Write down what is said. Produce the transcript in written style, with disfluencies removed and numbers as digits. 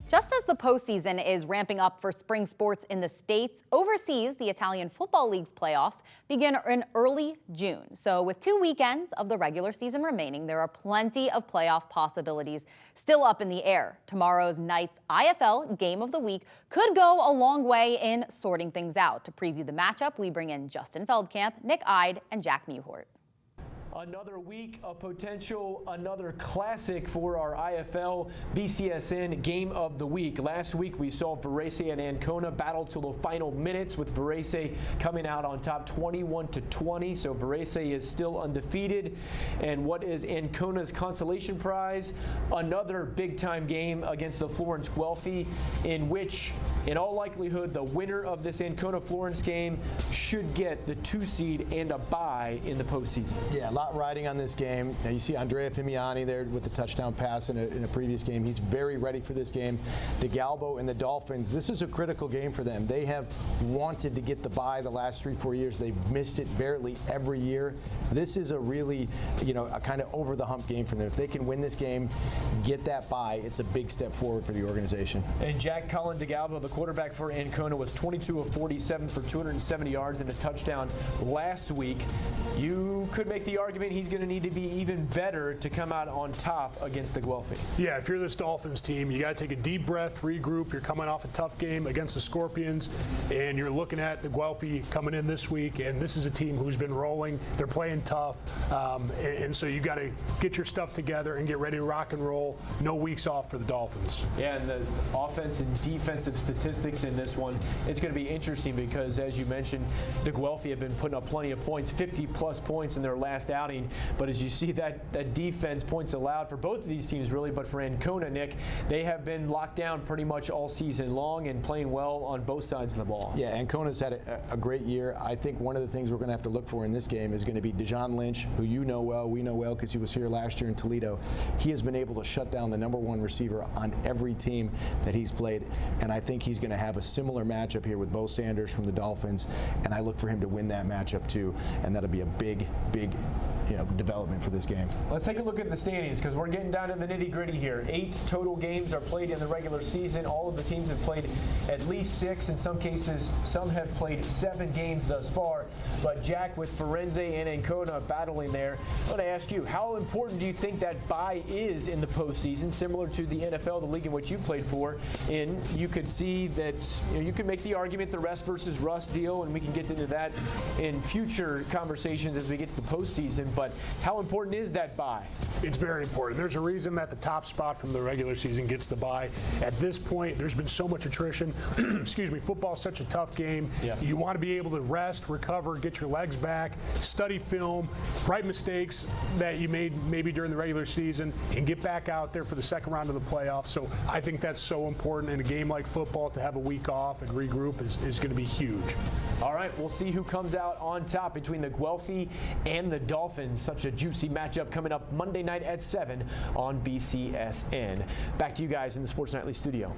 Just as the postseason is ramping up for spring sports in the States, overseas, the Italian Football League's playoffs begin in early June. So with 2 weekends of the regular season remaining, there are plenty of playoff possibilities still up in the air. Tomorrow's night's IFL Game of the Week could go a long way in sorting things out. To preview the matchup, we bring in Justin Feldkamp, Nick Ide, and Jack Mewhort. Another week of potential, another classic for our IFL BCSN Game of the Week. Last week we saw Varese and Ancona battle till the final minutes, with Varese coming out on top 21-20. So Varese is still undefeated. And what is Ancona's consolation prize? Another big-time game against the Florence Guelphi, in which, in all likelihood, the winner of this Ancona-Florence game should get the 2 seed and a bye in the postseason. Yeah, a lot riding on this game. Now you see Andrea Fimiani there with the touchdown pass in a previous game. He's very ready for this game. DeGalbo and the Dolphins, this is a critical game for them. They have wanted to get the bye the last 3-4 years. They've missed it barely every year. This is a really, a kind of over the hump game for them. If they can win this game, get that bye, it's a big step forward for the organization. And Jack Colin DeGalbo, the quarterback for Ancona, was 22 of 47 for 270 yards and a touchdown last week. You could make the argument he's going to need to be even better to come out on top against the Guelphi. Yeah, if you're this Dolphins team, you got to take a deep breath, regroup. You're coming off a tough game against the Scorpions, and you're looking at the Guelphi coming in this week, and this is a team who's been rolling. They're playing tough, and so you got to get your stuff together and get ready to rock and roll. No weeks off for the Dolphins. Yeah, and the offense and defensive statistics in this one, it's going to be interesting because, as you mentioned, the Guelphi have been putting up plenty of points, 50-plus points in their last outing. But as you see, that defense, points allowed for both of these teams, really, but for Ancona, Nick, they have been locked down pretty much all season long and playing well on both sides of the ball. Yeah, Ancona's had a great year. I think one of the things we're going to have to look for in this game is going to be Dejon Lynch, who you know well, we know well because he was here last year in Toledo. He has been able to shut down the #1 receiver on every team that he's played, and I think he's going to have a similar matchup here with Bo Sanders from the Dolphins, and I look for him to win that matchup too, and that'll be a big development for this game. Let's take a look at the standings because we're getting down to the nitty-gritty here. 8 total games are played in the regular season. All of the teams have played at least 6. In some cases, some have played 7 games thus far. But Jack, with Firenze and Ancona battling there, I want to ask you, how important do you think that bye is in the postseason, similar to the NFL, the league in which you played for? And you could see that you could make the argument the rest versus rust deal, and we can get into that in future conversations as we get to the postseason. But how important is that bye? It's very important. There's a reason that the top spot from the regular season gets the bye. At this point, there's been so much attrition. Excuse me, football's such a tough game. Yeah. You want to be able to rest, recover, get your legs back, study film, right mistakes that you made maybe during the regular season, and get back out there for the second round of the playoffs. So I think that's so important in a game like football. To have a week off and regroup is going to be huge. All right, we'll see who comes out on top between the Guelphi and the Dolphins. Such a juicy matchup coming up Monday night at 7 on BCSN. Back to you guys in the Sports Nightly studio.